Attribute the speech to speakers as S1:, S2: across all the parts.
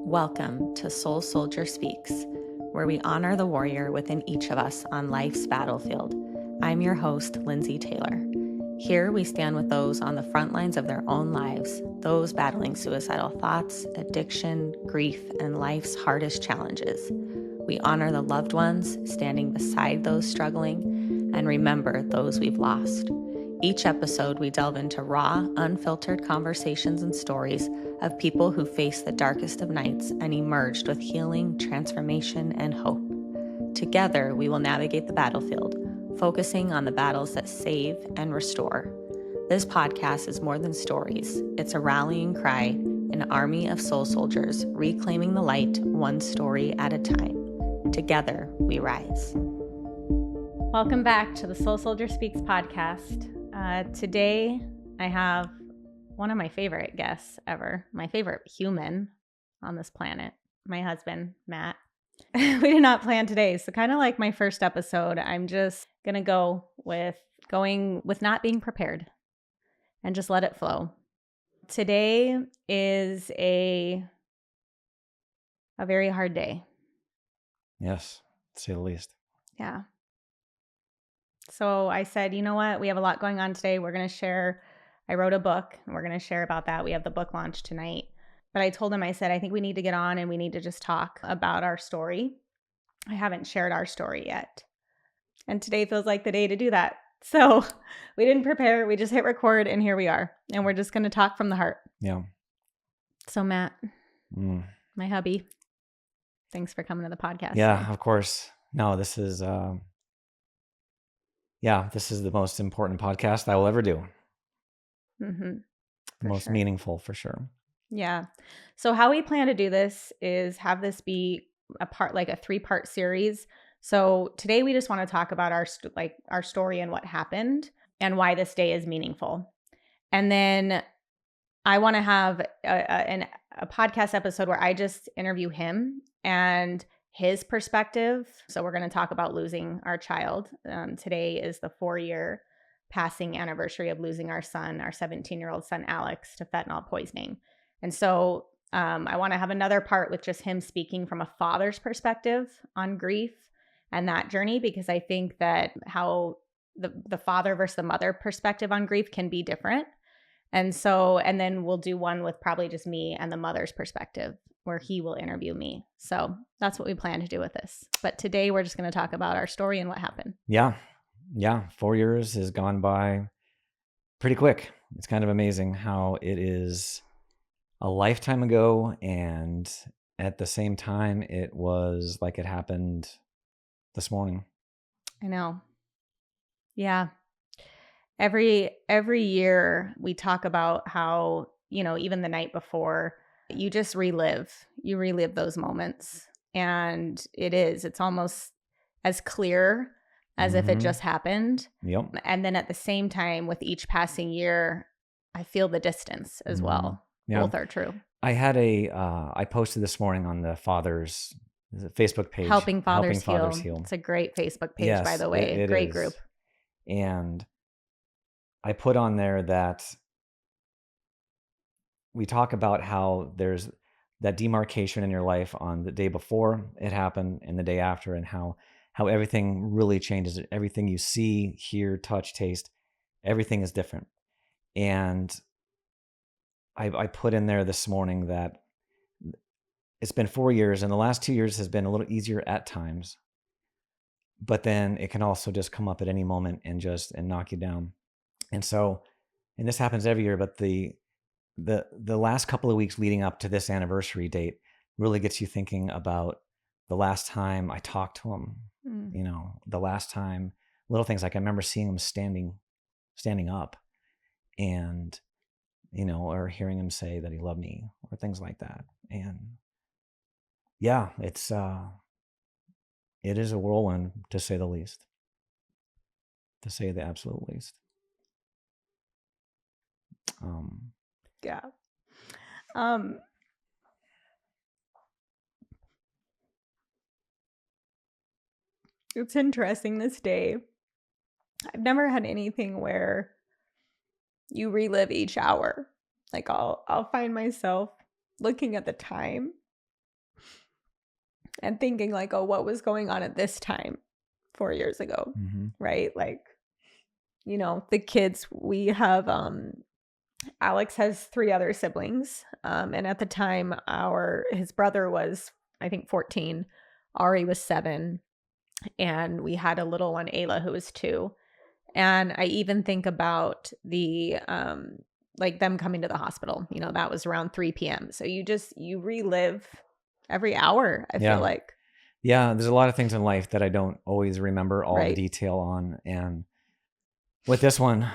S1: Welcome to Soul Soldier Speaks, where we honor the warrior within each of us on life's battlefield. I'm your host, Lindsay Taylor. Here we stand with those on the front lines of their own lives, those battling suicidal thoughts, addiction, grief, and life's hardest challenges. We honor the loved ones standing beside those struggling and remember those we've lost. Each episode, we delve into raw, unfiltered conversations and stories of people who faced the darkest of nights and emerged with healing, transformation, and hope. Together, we will navigate the battlefield, focusing on the battles that save and restore. This podcast is more than stories. It's a rallying cry, an army of soul soldiers reclaiming the light one story at a time. Together, we rise. Welcome back to the Soul Soldier Speaks podcast. Today, I have one of my favorite guests ever, my favorite human on this planet, my husband, Matt. We did not plan today, so kind of like my first episode, I'm just going to go with not being prepared and just let it flow. Today is a very hard day.
S2: Yes, to say the least.
S1: Yeah. So I said, you know what? We have a lot going on today. We're going to share. I wrote a book and we're going to share about that. We have the book launch tonight. But I told him, I said, I think we need to get on and we need to just talk about our story. I haven't shared our story yet. And today feels like the day to do that. So we didn't prepare. We just hit record and here we are. And we're just going to talk from the heart.
S2: Yeah.
S1: So Matt, my hubby, thanks for coming to the podcast.
S2: Yeah, of course. No, this is the most important podcast I will ever do.
S1: Mm-hmm.
S2: The most meaningful for sure.
S1: Yeah. So how we plan to do this is have this be a 3-part series. So today we just want to talk about our story and what happened and why this day is meaningful. And then I want to have a podcast episode where I just interview him and his perspective. So we're going to talk about losing our child. Today is the 4-year passing anniversary of losing our son, our 17-year-old son, Alex, to fentanyl poisoning. And so I want to have another part with just him speaking from a father's perspective on grief and that journey, because I think that how the father versus the mother perspective on grief can be different. And then we'll do one with probably just me and the mother's perspective where he will interview me. So that's what we plan to do with this. But today we're just going to talk about our story and what happened.
S2: Yeah. 4 years has gone by pretty quick. It's kind of amazing how it is a lifetime ago. And at the same time, it was like it happened this morning.
S1: I know. Yeah. Every year we talk about how, even the night before, you just relive those moments. And it's almost as clear as if it just happened.
S2: Yep.
S1: And then at the same time, with each passing year, I feel the distance as well.
S2: Yeah.
S1: Both are true.
S2: I had I posted this morning on the Father's Facebook page.
S1: Helping Fathers Heal. It's a great Facebook page, yes, by the way.
S2: It
S1: great
S2: is.
S1: Group.
S2: And I put on there that we talk about how there's that demarcation in your life on the day before it happened and the day after, and how everything really changes. Everything you see, hear, touch, taste, everything is different. And I put in there this morning that it's been 4 years, and the last 2 years has been a little easier at times, but then it can also just come up at any moment and knock you down. And this happens every year, but the last couple of weeks leading up to this anniversary date really gets you thinking about the last time I talked to him. The last time, little things like I remember seeing him standing up, and or hearing him say that he loved me, or things like that. And yeah, it is a whirlwind, to say the least, to say the absolute least.
S1: Yeah. It's interesting this day. I've never had anything where you relive each hour. Like I'll find myself looking at the time and thinking like, oh, what was going on at this time 4 years ago, right? Like, the kids, we have, Alex has 3 other siblings. And at the time, his brother was, I think, 14. Ari was 7. And we had a little one, Ayla, who was 2. And I even think about the, like them coming to the hospital, that was around 3 p.m. So you relive every hour, I feel like.
S2: Yeah. There's a lot of things in life that I don't always remember all the
S1: Right.
S2: detail on. And with this one,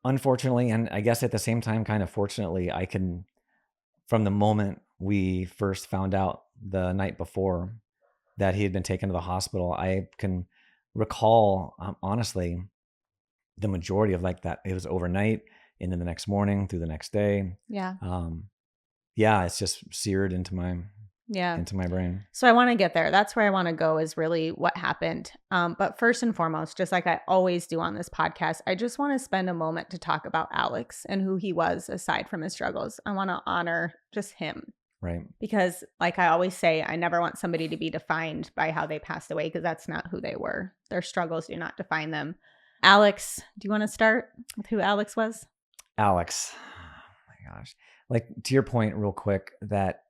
S2: unfortunately, and I guess at the same time, kind of fortunately, I can, from the moment we first found out the night before that he had been taken to the hospital, I can recall, honestly, the majority of like that. It was overnight into the next morning through the next day.
S1: Yeah.
S2: It's just seared into my brain.
S1: So I want to get there. That's where I want to go, is really what happened. But first and foremost, just like I always do on this podcast, I just want to spend a moment to talk about Alex and who he was aside from his struggles. I want to honor just him.
S2: Right.
S1: Because like I always say, I never want somebody to be defined by how they passed away, because that's not who they were. Their struggles do not define them. Alex, do you want to start with who Alex was?
S2: Alex. Oh my gosh. Like, to your point real quick, that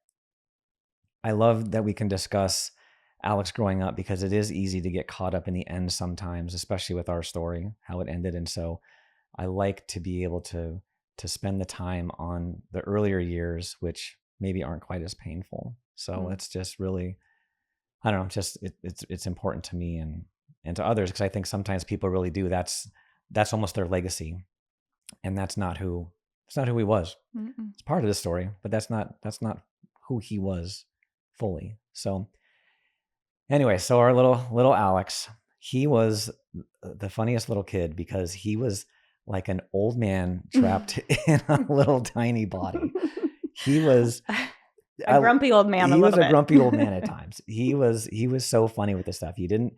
S2: I love that we can discuss Alex growing up, because it is easy to get caught up in the end sometimes, especially with our story, how it ended. And so I like to be able to spend the time on the earlier years, which maybe aren't quite as painful. So it's just really, I don't know, just it's important to me and to others, because I think sometimes people really do. That's almost their legacy, and that's not who he was. Mm-mm. It's part of the story, but that's not who he was fully. So anyway, so our little Alex, he was the funniest little kid, because he was like an old man trapped in a little tiny body. He was
S1: a grumpy old man.
S2: He was a grumpy old man at times. He was so funny with this stuff. He didn't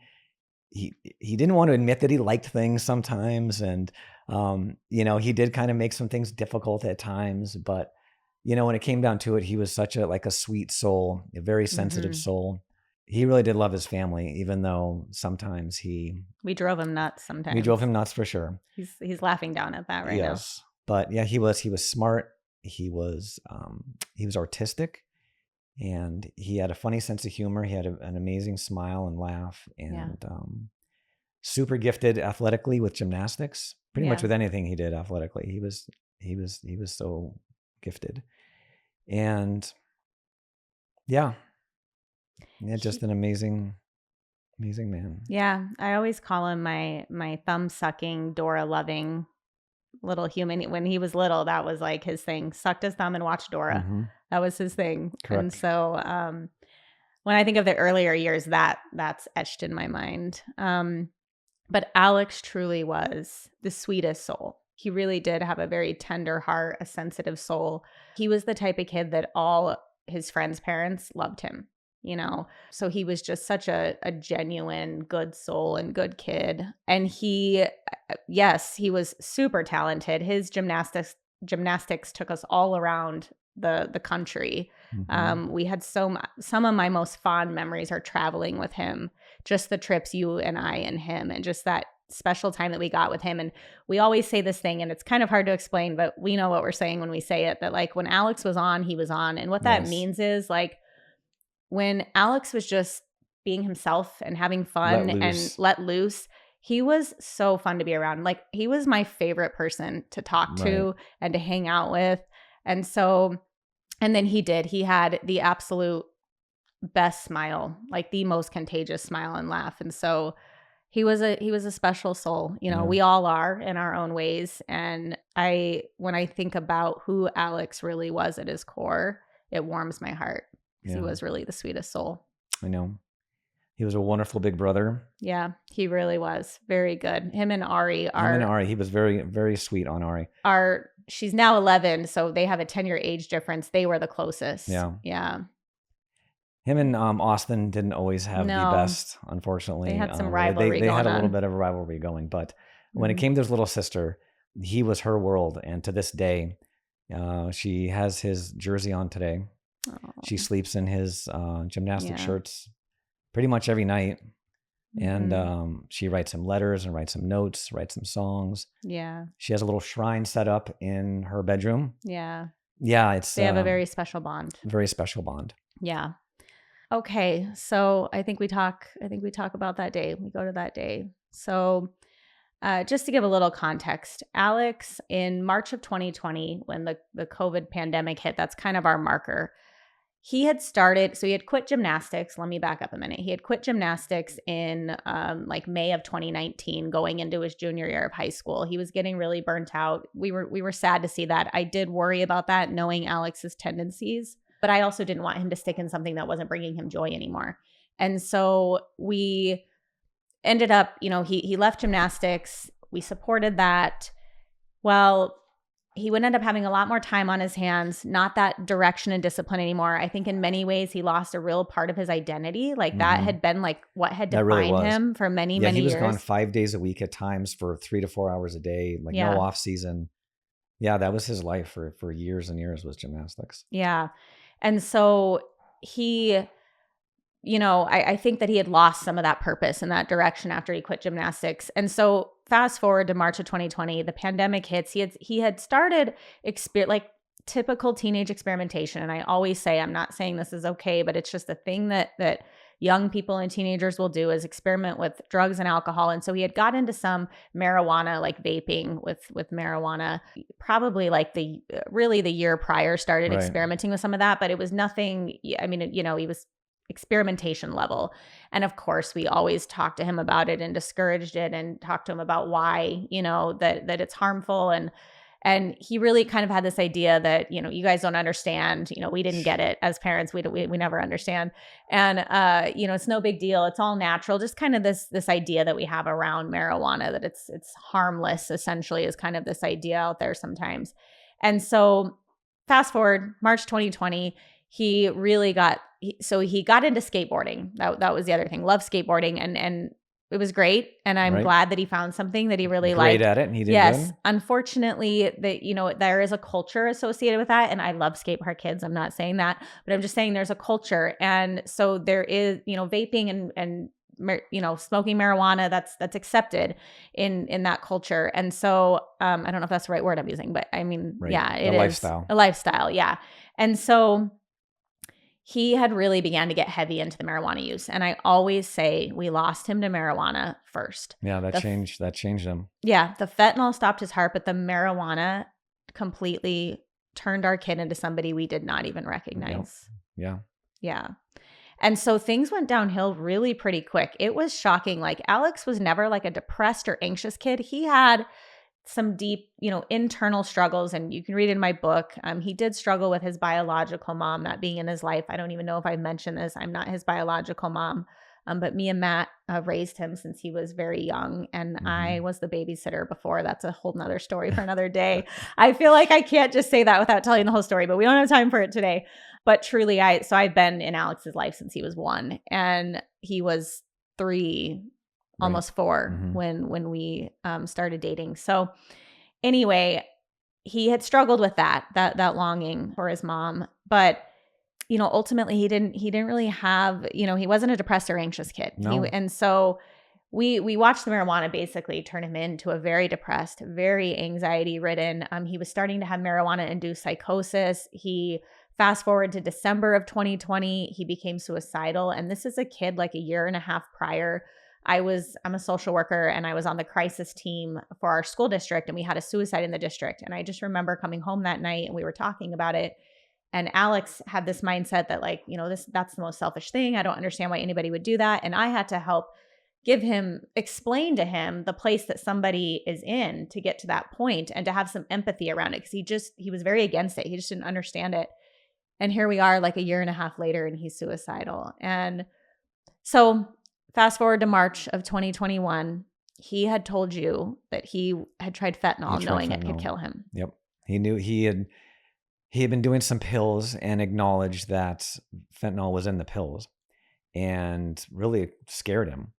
S2: want to admit that he liked things sometimes, and he did kind of make some things difficult at times. But when it came down to it, he was such a sweet soul, a very sensitive soul. He really did love his family, even though sometimes
S1: we drove him nuts. Sometimes
S2: we drove him nuts, for sure.
S1: He's laughing down at that right now.
S2: Yes, but yeah, he was smart. He was artistic, and he had a funny sense of humor. He had an amazing smile and laugh, and super gifted athletically with gymnastics. Pretty much with anything he did athletically, he was so gifted, and just an amazing man.
S1: Yeah, I always call him my thumb sucking, Dora loving little human. When he was little, that was like his thing. Sucked his thumb and watched Dora. Mm-hmm. That was his thing. Correct. And so when I think of the earlier years, that's etched in my mind. But Alex truly was the sweetest soul. He really did have a very tender heart, a sensitive soul. He was the type of kid that all his friends' parents loved him. So he was just such a genuine good soul and good kid. And he was super talented. His gymnastics took us all around the country. Mm-hmm. We had some of my most fond memories are traveling with him, just the trips, you and I and him, and just that special time that we got with him. And we always say this thing, and it's kind of hard to explain, but we know what we're saying when we say it, that like when Alex was on, he was on. And what that means is like, when Alex was just being himself and having fun and let loose, he was so fun to be around. Like, he was my favorite person to talk to and to hang out with. And so, and then he had the absolute best smile, like the most contagious smile and laugh. And so he was a special soul. We all are in our own ways. And when I think about who Alex really was at his core, it warms my heart. He was really the sweetest soul.
S2: I know. He was a wonderful big brother.
S1: Yeah, he really was. Very good. Him and Ari.
S2: He was very, very sweet on Ari.
S1: She's now 11, so they have a 10-year age difference. They were the closest.
S2: Yeah.
S1: Yeah.
S2: Him and Austin didn't always have the best, unfortunately.
S1: They had some rivalry
S2: They had a little bit of a rivalry going, but when it came to his little sister, he was her world. And to this day, she has his jersey on today. Oh. She sleeps in his gymnastic
S1: Yeah.
S2: shirts pretty much every night.
S1: Mhm.
S2: And she writes him letters and writes him notes, writes him songs.
S1: Yeah.
S2: She has a little shrine set up in her bedroom.
S1: Yeah.
S2: Yeah, it's
S1: They have a very special bond.
S2: very special bond.
S1: Yeah. Okay. So I think we talk about that day. We go to that day. So just to give a little context, Alex, in March of 2020, when the COVID pandemic hit, that's kind of our marker. He had quit gymnastics. Let me back up a minute. He had quit gymnastics in like May of 2019, going into his junior year of high school. He was getting really burnt out. We were sad to see that. I did worry about that, knowing Alex's tendencies, but I also didn't want him to stick in something that wasn't bringing him joy anymore. And so we ended up, he left gymnastics. We supported that. Well, he would end up having a lot more time on his hands, not that direction and discipline anymore. I think in many ways he lost a real part of his identity. Like that had been like what had
S2: That really
S1: defined
S2: was.
S1: him for many,
S2: Yeah,
S1: many
S2: he was
S1: years.
S2: gone 5 days a week at times for 3 to 4 hours a day, like no off season. Yeah, that was his life for years and years, was gymnastics.
S1: Yeah. And so he, I think that he had lost some of that purpose and that direction after he quit gymnastics. And so fast forward to March of 2020, the pandemic hits. He had started like typical teenage experimentation. And I always say, I'm not saying this is okay, but it's just a thing that young people and teenagers will do, is experiment with drugs and alcohol. And so he had got into some marijuana, like vaping with marijuana, probably like the year prior, started experimenting with some of that, but it was nothing. I mean, he was experimentation level. And of course, we always talked to him about it and discouraged it and talked to him about why, that it's harmful. And he really kind of had this idea that, you guys don't understand, we didn't get it as parents. We never understand. And, it's no big deal. It's all natural. Just kind of this idea that we have around marijuana, that it's harmless, essentially, is kind of this idea out there sometimes. And so fast forward, March 2020, he really he got into skateboarding. That was the other thing. Loved skateboarding, and it was great. And I'm glad that he found something that he really liked.
S2: Great at it, and he did
S1: good.
S2: good.
S1: Unfortunately, there is a culture associated with that, and I love skate park kids. I'm not saying that, but I'm just saying there's a culture, and so there is, vaping and smoking marijuana that's accepted in that culture. And so I don't know if that's the right word I'm using, but I mean, yeah, it is a lifestyle. Yeah. And so he had really began to get heavy into the marijuana use. And I always say we lost him to marijuana first.
S2: Yeah, that changed him.
S1: Yeah. The fentanyl stopped his heart, but the marijuana completely turned our kid into somebody we did not even recognize.
S2: Yep. Yeah.
S1: Yeah. And so things went downhill really pretty quick. It was shocking. Like Alex was never like a depressed or anxious kid. He had some deep, internal struggles. And you can read in my book, he did struggle with his biological mom not being in his life. I don't even know if I mentioned this. I'm not his biological mom. But me and Matt raised him since he was very young. And I was the babysitter before. That's a whole nother story for another day. I feel like I can't just say that without telling the whole story, but we don't have time for it today. But truly, I've been in Alex's life since he was 1, and he was 3, almost 4 when we started dating. So anyway, he had struggled with that longing for his mom, but ultimately he didn't really have, he wasn't a depressed or anxious kid.
S2: No.
S1: And so we watched the marijuana basically turn him into a very depressed, very anxiety ridden. He was starting to have marijuana induced psychosis. He fast forward to December of 2020, he became suicidal. And this is a kid like a year and a half prior. I'm a social worker, and I was on the crisis team for our school district, and we had a suicide in the district. And I just remember coming home that night and we were talking about it. And Alex had this mindset that like, that's the most selfish thing. I don't understand why anybody would do that. And I had to help explain to him the place that somebody is in to get to that point and to have some empathy around it. Cause he was very against it. He just didn't understand it. And here we are like a year and a half later, and he's suicidal. And so fast forward to March of 2021, he had told you that he had tried fentanyl, knowing it could kill him.
S2: Yep. He knew he had been doing some pills and acknowledged that fentanyl was in the pills, and really scared him.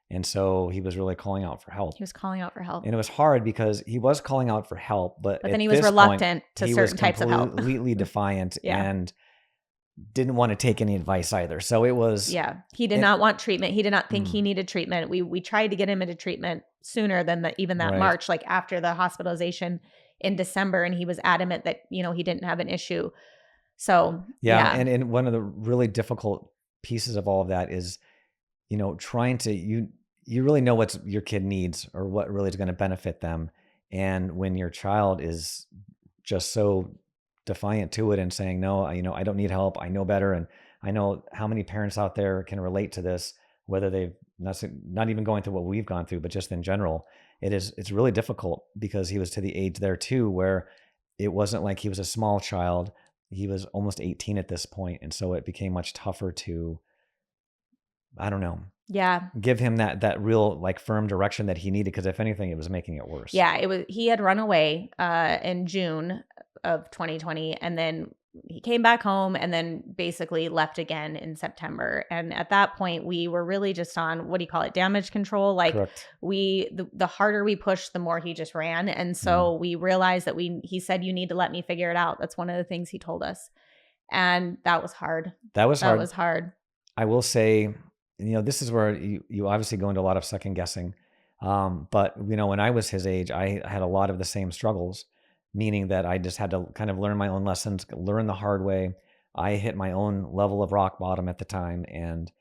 S2: And so he was really calling out for help.
S1: He was calling out for help.
S2: And it was hard because he was calling out for help, but
S1: then he was reluctant to certain types of help.
S2: Completely defiant.
S1: Yeah.
S2: And didn't want to take any advice either. So it was,
S1: Yeah. He did not want treatment. He did not think he
S2: Mm.
S1: needed treatment. We tried to get him into treatment sooner than even that
S2: Right.
S1: March, like after the hospitalization in December. And he was adamant that, he didn't have an issue. So,
S2: yeah. And one of the really difficult pieces of all of that is, trying to, you really know what your kid needs or what really is going to benefit them. And when your child is just so defiant to it and saying, no, I don't need help. I know better. And I know how many parents out there can relate to this, whether they've not even going through what we've gone through, but just in general, it's really difficult because he was to the age there too, where it wasn't like he was a small child. He was almost 18 at this point. And so it became much tougher to, I don't know.
S1: Yeah.
S2: Give him that real like firm direction that he needed. Cause if anything, it was making it worse.
S1: Yeah. He had run away in June of 2020, and then he came back home and then basically left again in September. And at that point, we were really just on, what do you call it, damage control. Like
S2: Correct.
S1: the harder we pushed, the more he just ran. And so we realized that he said, you need to let me figure it out. That's one of the things he told us. And that was hard.
S2: That was
S1: hard.
S2: I will say, this is where you obviously go into a lot of second guessing. But when I was his age, I had a lot of the same struggles, meaning that I just had to kind of learn my own lessons, learn the hard way. I hit my own level of rock bottom at the time. And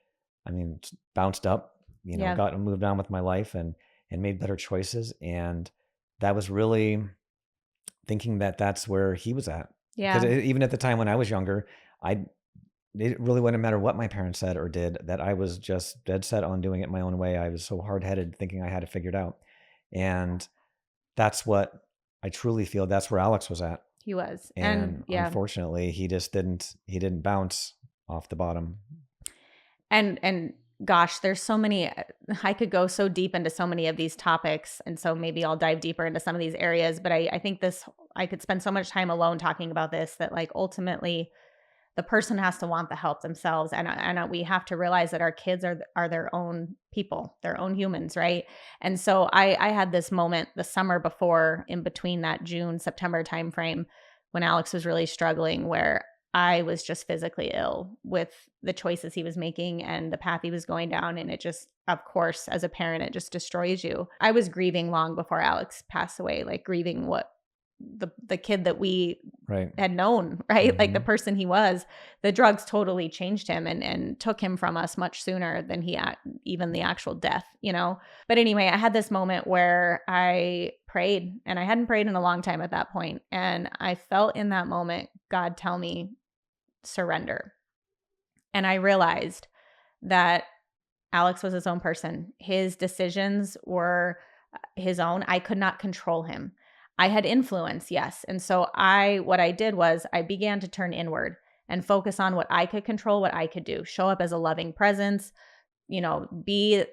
S2: bounced up, got and moved on with my life and made better choices. And that was really thinking that that's where he was at.
S1: Yeah.
S2: Because even at the time when I was younger, it really wouldn't matter what my parents said or did, that I was just dead set on doing it my own way. I was so hard-headed thinking I had it figured out. And that's what I truly feel that's where Alex was at.
S1: He was.
S2: And unfortunately, he didn't bounce off the bottom.
S1: And gosh, there's so many, I could go so deep into so many of these topics. And so maybe I'll dive deeper into some of these areas, but I think I could spend so much time alone talking about this, that like ultimately the person has to want the help themselves. And we have to realize that our kids are their own people, their own humans, right? And so I had this moment the summer before, in between that June, September timeframe, when Alex was really struggling, where I was just physically ill with the choices he was making and the path he was going down. And it just, of course, as a parent, it just destroys you. I was grieving long before Alex passed away, like grieving what the kid that we had known, right?
S2: Mm-hmm.
S1: Like the person he was. The drugs totally changed him and took him from us much sooner than even the actual death, But anyway, I had this moment where I prayed, and I hadn't prayed in a long time at that point. And I felt in that moment, God tell me, surrender. And I realized that Alex was his own person. His decisions were his own. I could not control him. I had influence, yes. And so what I did was I began to turn inward and focus on what I could control, what I could do, show up as a loving presence, be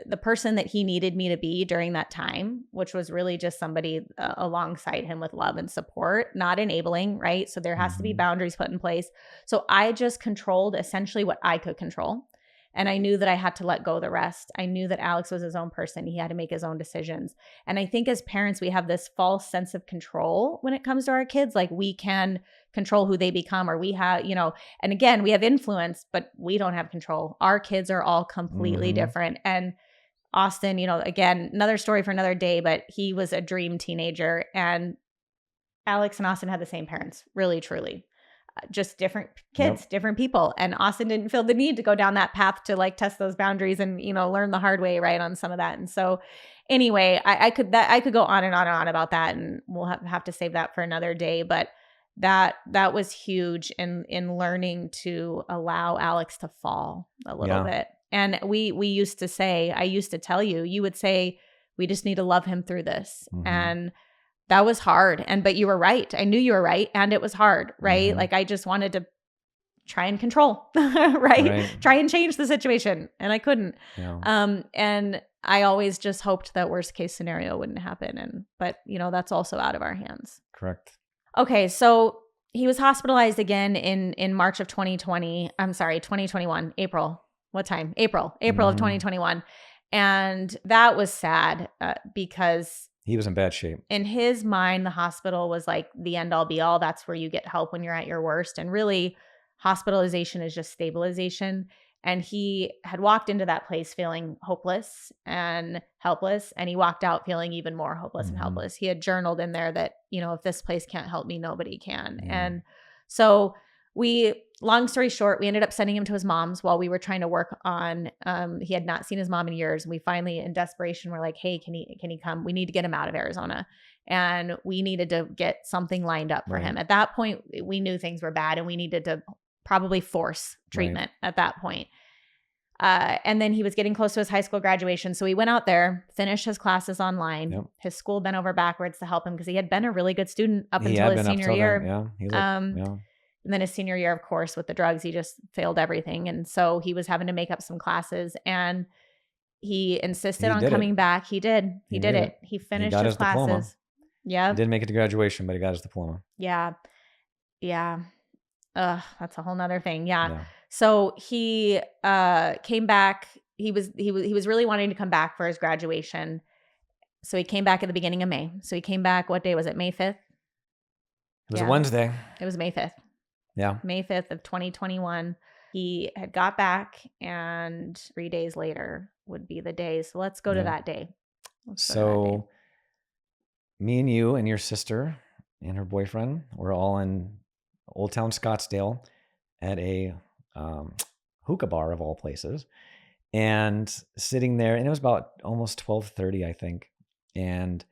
S1: the person that he needed me to be during that time, which was really just somebody alongside him with love and support, not enabling, right? So there has to be boundaries put in place. So I just controlled essentially what I could control. And I knew that I had to let go of the rest. I knew that Alex was his own person. He had to make his own decisions. And I think as parents, we have this false sense of control when it comes to our kids. Like we can control who they become, or we have, and again, we have influence, but we don't have control. Our kids are all completely different. And Austin, again, another story for another day, but he was a dream teenager. And Alex and Austin had the same parents, really, truly. Just different kids, different people. And Austin didn't feel the need to go down that path to like test those boundaries and, learn the hard way, right, on some of that. And so anyway, I could go on and on and on about that, and we'll have to save that for another day. But that was huge in learning to allow Alex to fall a little bit. And we used to say, I used to tell you would say, we just need to love him through this. And that was hard. But you were right. I knew you were right. And it was hard, right? Like I just wanted to try and control, right? Try and change the situation. And I couldn't. Yeah. And I always just hoped that worst case scenario wouldn't happen. But that's also out of our hands.
S2: Correct.
S1: Okay. So he was hospitalized again in March of 2020. I'm sorry, 2021, April. What time? April of 2021. And that was sad because
S2: he was in bad shape.
S1: In his mind, the hospital was like the end all be all. That's where you get help when you're at your worst. And really, hospitalization is just stabilization. And he had walked into that place feeling hopeless and helpless. And he walked out feeling even more hopeless and helpless. He had journaled in there that, if this place can't help me, nobody can.
S2: Yeah.
S1: And so long story short, we ended up sending him to his mom's while we were trying to work on, he had not seen his mom in years. And we finally, in desperation, were like, hey, can he come? We need to get him out of Arizona. And we needed to get something lined up for him. At that point, we knew things were bad and we needed to probably force treatment at that point. And then he was getting close to his high school graduation. So he went out there, finished his classes online.
S2: Yep.
S1: His school bent over backwards to help him because he had been a really good student up until his senior year. And then his senior year, of course, with the drugs, he just failed everything. And so he was having to make up some classes, and he insisted on coming back. He did. He did it. He finished his classes. Diploma.
S2: Yeah. He didn't make it to graduation, but he got his diploma.
S1: Yeah. Yeah. That's a whole nother thing. Yeah. So he came back. He was really wanting to come back for his graduation. So he came back at the beginning of May. So he came back, what day was it? May 5th? It
S2: was a Wednesday.
S1: It was May 5th.
S2: Yeah.
S1: May 5th of 2021. He had got back, and 3 days later would be the day. So let's go to that day.
S2: So me and you and your sister and her boyfriend were all in Old Town Scottsdale at a hookah bar of all places, and sitting there, and it was about almost 12:30, I think. And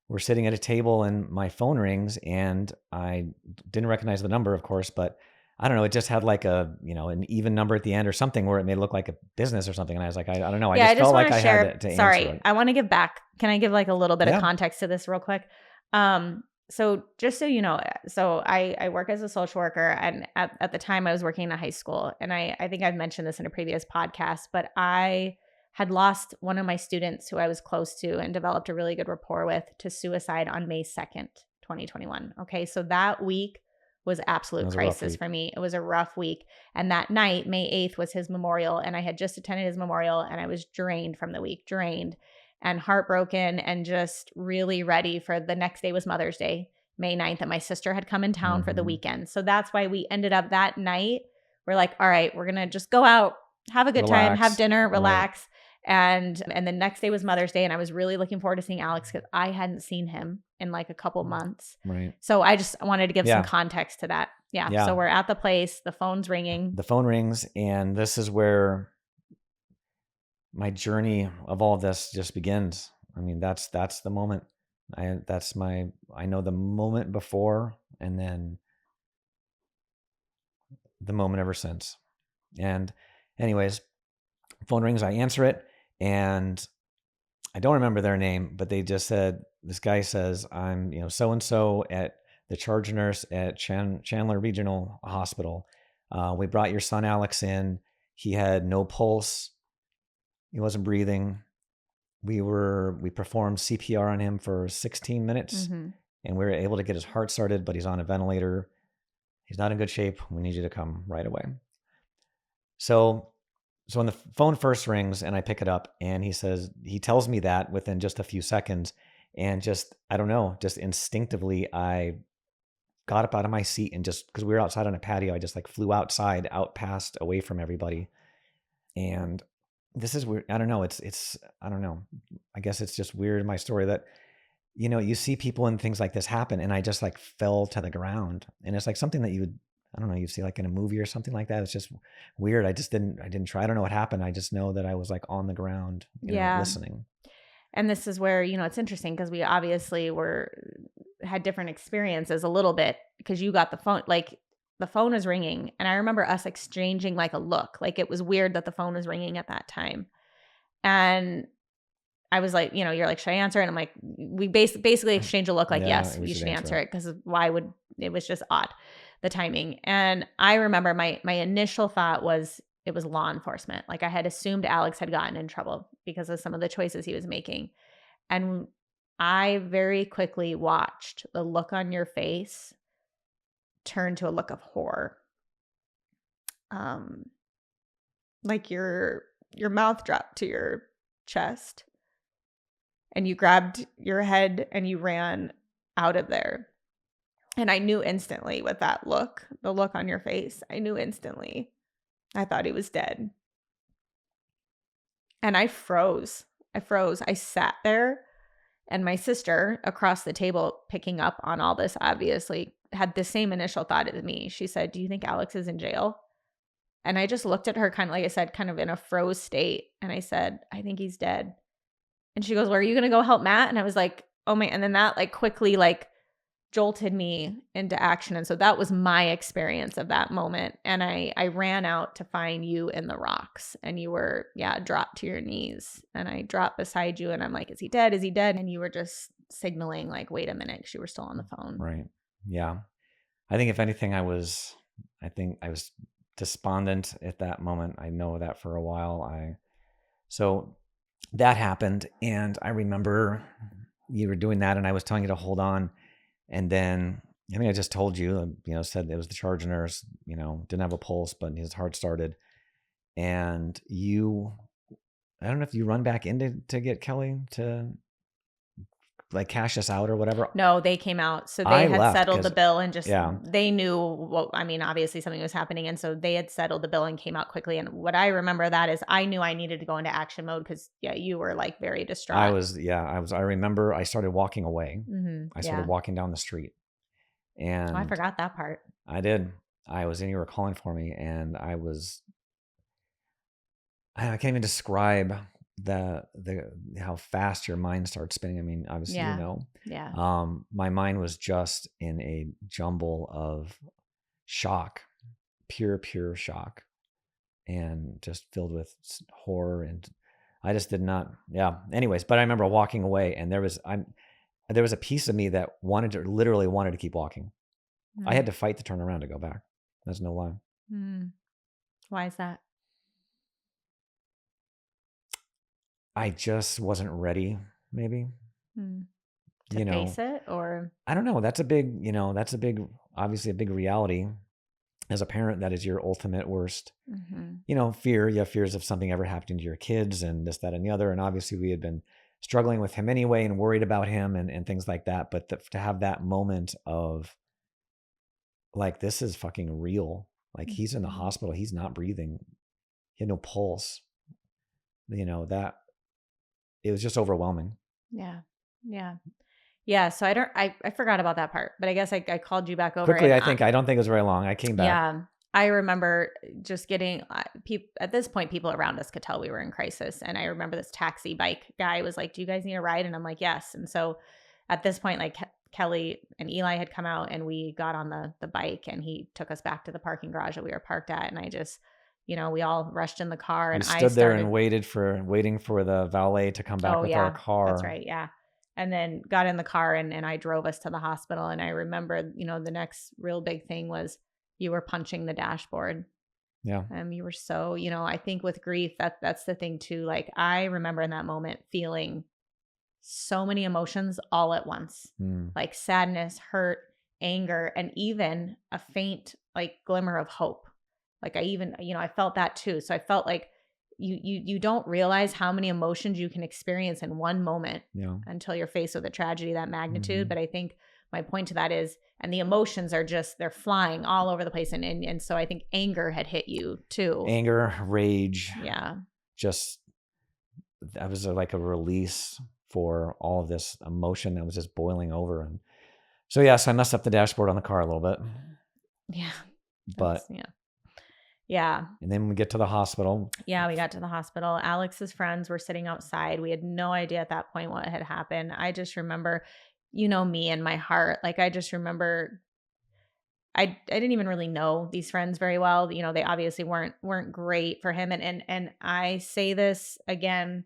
S2: we're sitting at a table and my phone rings, and I didn't recognize the number, of course, but I don't know. It just had like an even number at the end or something where it made it look like a business or something. And I was like, I don't know. I just felt like I had to answer it.
S1: I want to give back. Can I give like a little bit of context to this real quick? So just so you know, so I work as a social worker, and at the time I was working in a high school, and I think I've mentioned this in a previous podcast, but I had lost one of my students who I was close to and developed a really good rapport with to suicide on May 2nd, 2021. Okay. So that week was absolute crisis for me. It was a rough week. And that night, May 8th, was his memorial, and I had just attended his memorial, and I was drained from the week, and heartbroken, and just really ready for the next day was Mother's Day, May 9th, and my sister had come in town for the weekend. So that's why we ended up that night. We're like, all right, we're going to just go out, have a good time, have dinner, relax. Right. And the next day was Mother's Day, and I was really looking forward to seeing Alex because I hadn't seen him in like a couple months.
S2: Right.
S1: So I just wanted to give some context to that. Yeah. So we're at the place, the phone's ringing.
S2: The phone rings, and this is where my journey of all of this just begins. I mean, that's the moment. I know the moment before, and then the moment ever since. And anyways, phone rings, I answer it, and I don't remember their name, but they just said, this guy says, I'm, so-and-so at the charge nurse at Chandler Regional Hospital. We brought your son Alex in. He had no pulse. He wasn't breathing. We performed CPR on him for 16 minutes, and we were able to get his heart started, but he's on a ventilator. He's not in good shape. We need you to come right away. So when the phone first rings and I pick it up, and he tells me that within just a few seconds, and just instinctively, I got up out of my seat and just, because we were outside on a patio, I just like flew outside, out past, away from everybody. And this is weird. I don't know. I don't know. I guess it's just weird in my story that, you see people and things like this happen, and I just like fell to the ground, and it's like something that you see like in a movie or something like that. It's just weird. I didn't try. I don't know what happened. I just know that I was like on the ground, listening.
S1: And this is where, it's interesting because we obviously had different experiences a little bit, because you got the phone, like the phone is ringing, and I remember us exchanging like a look. Like it was weird that the phone was ringing at that time. And I was like, you're like, should I answer it? And I'm like, we basically exchanged a look like, yes, you should answer it, because it was just odd, the timing. And I remember my initial thought was it was law enforcement. Like I had assumed Alex had gotten in trouble because of some of the choices he was making. And I very quickly watched the look on your face turn to a look of horror. Like your mouth dropped to your chest, and you grabbed your head and you ran out of there. And I knew instantly with that look, the look on your face, I knew instantly. I thought he was dead. And I froze. I sat there, and my sister across the table, picking up on all this, obviously had the same initial thought as me. She said, "Do you think Alex is in jail?" And I just looked at her, kind of like I said, kind of in a froze state. And I said, "I think he's dead." And she goes, "Well, are you going to go help Matt?" And I was like, "Oh my," and then that like quickly like jolted me into action. And so that was my experience of that moment. And I ran out to find you in the rocks, and you were, dropped to your knees. And I dropped beside you, and I'm like, "Is he dead? Is he dead?" And you were just signaling like, "Wait a minute," 'cause you were still on the phone.
S2: Right. Yeah. I think if anything, I was despondent at that moment. I know that for a while. So that happened. And I remember you were doing that, and I was telling you to hold on. And then I think I just told you, said it was the charge nurse, didn't have a pulse, but his heart started. And I don't know if you run back in to get Kelly to like cash us out or whatever.
S1: No, they came out. So
S2: I
S1: they had
S2: left
S1: settled the
S2: 'cause-
S1: bill, and just,
S2: Yeah.
S1: they knew obviously something was happening. And so they had settled the bill and came out quickly. And what I remember that is I knew I needed to go into action mode because, you were like very distraught.
S2: I remember I started walking away. I started
S1: Yeah.
S2: walking down the street. And
S1: Oh, I forgot that part.
S2: I did. You were calling for me, and I can't even describe the how fast your mind starts spinning. I mean, obviously,
S1: Yeah. Yeah.
S2: my mind was just in a jumble of shock, pure shock, and just filled with horror. And I just did not. Yeah. Anyways, but I remember walking away, and there was a piece of me that literally wanted to keep walking. I had to fight to turn around to go back. That's no lie.
S1: Why is that?
S2: I just wasn't ready, maybe.
S1: To face it, or?
S2: I don't know. That's obviously a big reality. As a parent, that is your ultimate worst, fear. You have fears of something ever happening to your kids and this, that, and the other. And obviously we had been struggling with him anyway and worried about him and things like that. But to have that moment of like, this is fucking real. Like he's in the hospital. He's not breathing. He had no pulse. That it was just overwhelming.
S1: Yeah. Yeah. Yeah. So I forgot about that part, but I guess I called you back over.
S2: Quickly, I don't think it was very long. I came back.
S1: Yeah. I remember just getting, at this point, people around us could tell we were in crisis. And I remember this taxi bike guy was like, "Do you guys need a ride?" And I'm like, "Yes." And so at this point, like Kelly and Eli had come out, and we got on the bike, and he took us back to the parking garage that we were parked at. And I just, we all rushed in the car, and
S2: I stood there and waiting for the valet to come back with our car.
S1: That's right. Yeah. And then got in the car, and I drove us to the hospital. And I remember, the next real big thing was you were punching the dashboard.
S2: Yeah.
S1: You were so, I think with grief, that's the thing too. Like I remember in that moment feeling so many emotions all at once, like sadness, hurt, anger, and even a faint like glimmer of hope. Like I felt that too. So I felt like you don't realize how many emotions you can experience in one moment until you're faced with a tragedy of that magnitude. But I think my point to that is, and the emotions are just, they're flying all over the place. And so I think anger had hit you too.
S2: Anger, rage.
S1: Yeah.
S2: Just, that was like a release for all of this emotion that was just boiling over. And so, so I messed up the dashboard on the car a little bit.
S1: Yeah.
S2: But
S1: yeah.
S2: And then we get to the hospital.
S1: Yeah, we got to the hospital. Alex's friends were sitting outside. We had no idea at that point what had happened. I just remember, me and my heart. Like I just remember I didn't even really know these friends very well. They obviously weren't great for him. And I say this again,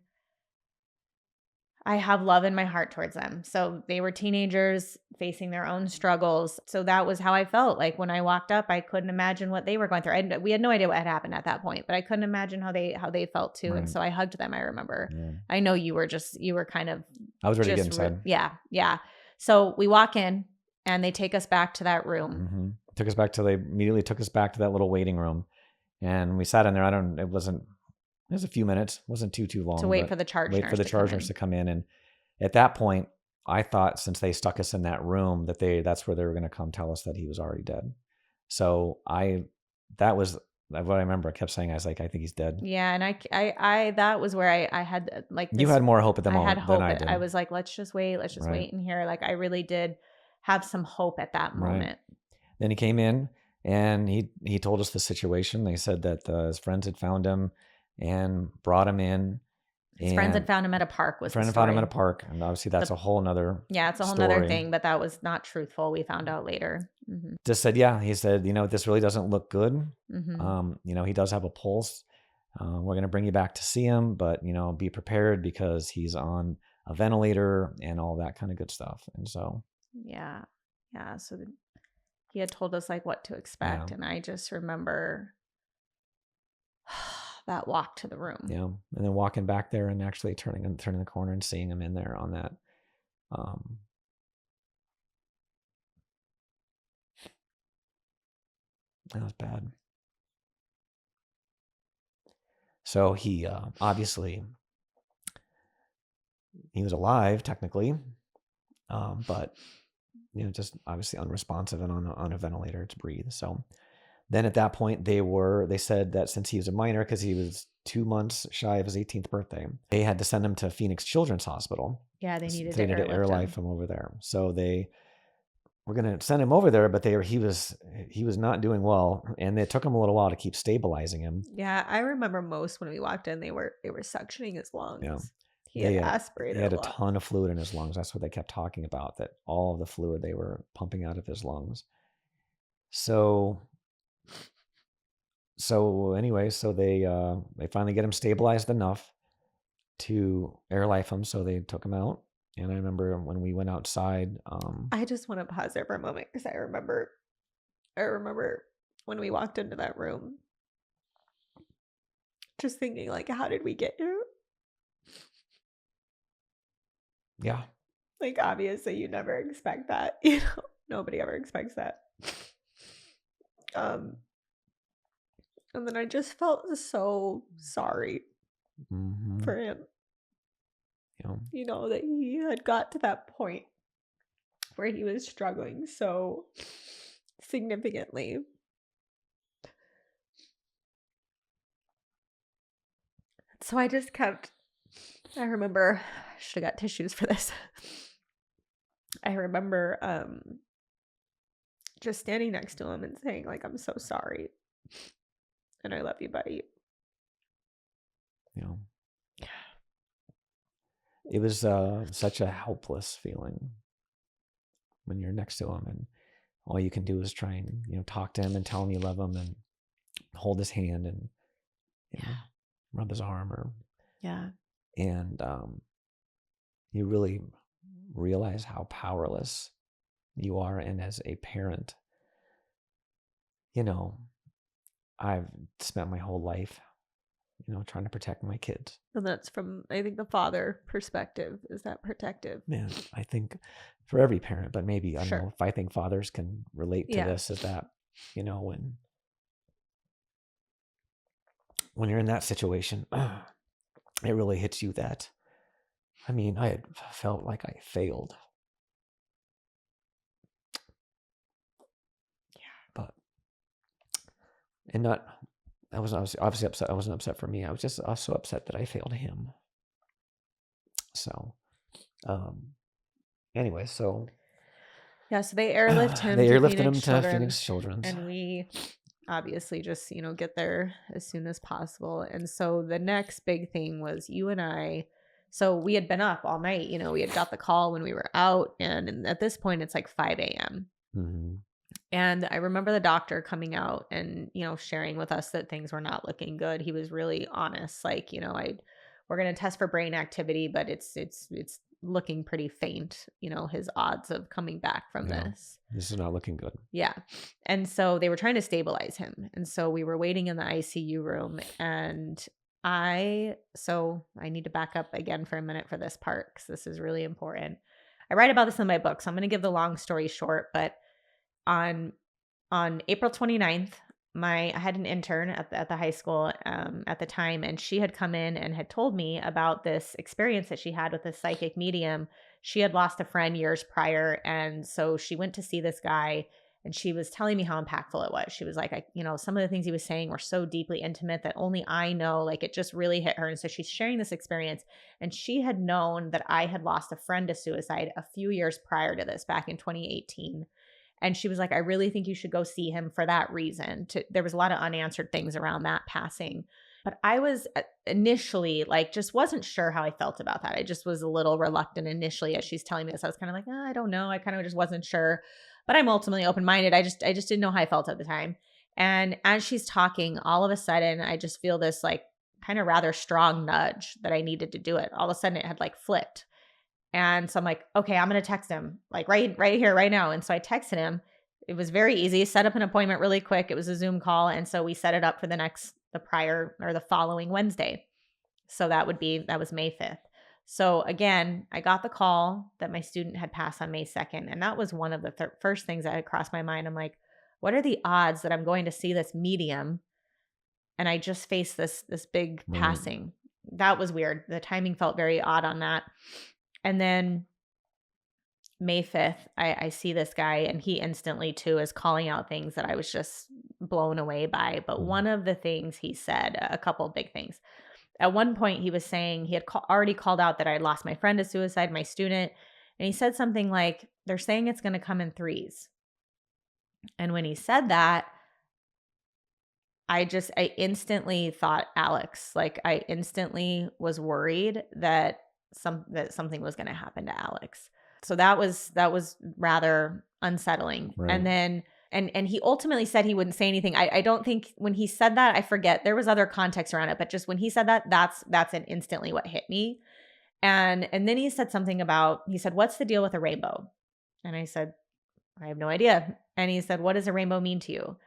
S1: I have love in my heart towards them. So they were teenagers facing their own struggles. So that was how I felt. Like when I walked up, I couldn't imagine what they were going through. We had no idea what had happened at that point, but I couldn't imagine how they felt too. Right. And so I hugged them. I remember. Yeah. I know you were kind of.
S2: I was ready to get inside.
S1: Yeah. So we walk in, and they take us back to that room.
S2: They immediately took us back to that little waiting room, and we sat in there. It was a few minutes. It wasn't too long.
S1: To wait for the charge nurse
S2: to come in. And at that point, I thought since they stuck us in that room that's where they were going to come tell us that he was already dead. So that was what I remember. I kept saying, I was like, I think he's dead.
S1: Yeah. And I that was where I had like this.
S2: You had more hope at the
S1: I had
S2: moment than
S1: hope.
S2: I did.
S1: I was like, let's just wait. Let's just
S2: Right.
S1: wait in here. Like I really did have some hope at that
S2: Right.
S1: moment.
S2: Then he came in and he told us the situation. They said that his friends had found him and brought him in.
S1: His friends had found him at a park. Was the story.
S2: Found him at a park, and obviously that's a whole nother.
S1: Yeah, it's a whole nother thing, but that was not truthful. We found out later. Mm-hmm.
S2: Just said, yeah, he said, this really doesn't look good.
S1: Mm-hmm.
S2: He does have a pulse. We're going to bring you back to see him, but be prepared because he's on a ventilator and all that kind of good stuff. And so,
S1: yeah. So he had told us like what to expect, and I just remember that walk to the room.
S2: Yeah, and then walking back there and actually turning the corner and seeing him in there on that. That was bad. So he obviously he was alive technically, but just obviously unresponsive and on a ventilator to breathe. So then at that point they said that since he was a minor, because he was 2 months shy of his 18th birthday, they had to send him to Phoenix Children's Hospital.
S1: Yeah, they needed
S2: to airlife him over there. So they were going to send him over there, but he was not doing well, and it took him a little while to keep stabilizing him.
S1: Yeah, I remember most when we walked in, they were suctioning his lungs. Yeah. He had aspirated.
S2: He had a ton of fluid in his lungs. That's what they kept talking about, that all of the fluid they were pumping out of his lungs. So anyway, so they finally get him stabilized enough to airlife him. So they took him out. And I remember when we went outside.
S1: I just want to pause there for a moment because I remember when we walked into that room, just thinking like, how did we get here?
S2: Yeah.
S1: Like, obviously you never expect that, nobody ever expects that. And then I just felt so sorry for him. Yeah. That he had got to that point where he was struggling so significantly. So I just I remember, I should have got tissues for this. I remember just standing next to him and saying like, I'm so sorry. And I love you, buddy.
S2: Yeah. It was such a helpless feeling when you're next to him and all you can do is try and, talk to him and tell him you love him and hold his hand and rub his arm and you really realize how powerless you are. And as a parent, I've spent my whole life, trying to protect my kids.
S1: And that's from, I think, the father perspective, is that protective.
S2: Man, I think for every parent, but maybe, I don't know if I think fathers can relate to this, is that, when you're in that situation, it really hits you that, I had felt like I failed. Yeah. I was obviously upset. I wasn't upset for me. I was just also upset that I failed him. So, anyway, so.
S1: Yeah, so they airlifted him.
S2: They airlifted him to Phoenix Children's.
S1: And we obviously just, get there as soon as possible. And so the next big thing was you and I. So we had been up all night, we had got the call when we were out. And at this point, it's like 5 a.m. Mm-hmm. And I remember the doctor coming out and, sharing with us that things were not looking good. He was really honest. Like, we're going to test for brain activity, but it's looking pretty faint, his odds of coming back from this.
S2: This is not looking good.
S1: Yeah. And so they were trying to stabilize him. And so we were waiting in the ICU room, and I need to back up again for a minute for this part, because this is really important. I write about this in my book, so I'm going to give the long story short, but on April 29th, I had an intern at the high school at the time, and she had come in and had told me about this experience that she had with a psychic medium she had lost a friend years prior. And so she went to see this guy, and she was telling me how impactful it was. She was like, some of the things he was saying were so deeply intimate that only I know, like it just really hit her. And so she's sharing this experience, and she had known that I had lost a friend to suicide a few years prior to this, back in 2018. And she was like, I really think you should go see him for that reason. There was a lot of unanswered things around that passing. But I was initially like, just wasn't sure how I felt about that. I just was a little reluctant initially as she's telling me this. I was kind of like, I don't know. I kind of just wasn't sure. But I'm ultimately open-minded. I just didn't know how I felt at the time. And as she's talking, all of a sudden, I just feel this like kind of rather strong nudge that I needed to do it. All of a sudden, it had like flipped. And so I'm like, okay, I'm going to text him like right here, right now. And so I texted him. It was very easy. Set up an appointment really quick. It was a Zoom call. And so we set it up for the following Wednesday. So that was May 5th. So again, I got the call that my student had passed on May 2nd. And that was one of the first things that had crossed my mind. I'm like, what are the odds that I'm going to see this medium and I just faced this big passing? That was weird. The timing felt very odd on that. And then May 5th, I see this guy, and he instantly too is calling out things that I was just blown away by. But one of the things he said, a couple of big things. At one point, he was saying he had already called out that I lost my friend to suicide, my student. And he said something like, they're saying it's going to come in threes. And when he said that, I instantly thought Alex. Like I instantly was worried that something was going to happen to Alex. So that was rather unsettling.
S2: Right.
S1: And then and he ultimately said he wouldn't say anything. I don't think when he said that, I forget, there was other context around it, but just when he said that, that's an instantly what hit me. And then he said something about, he said, what's the deal with a rainbow? And I said, I have no idea. And he said, what does a rainbow mean to you?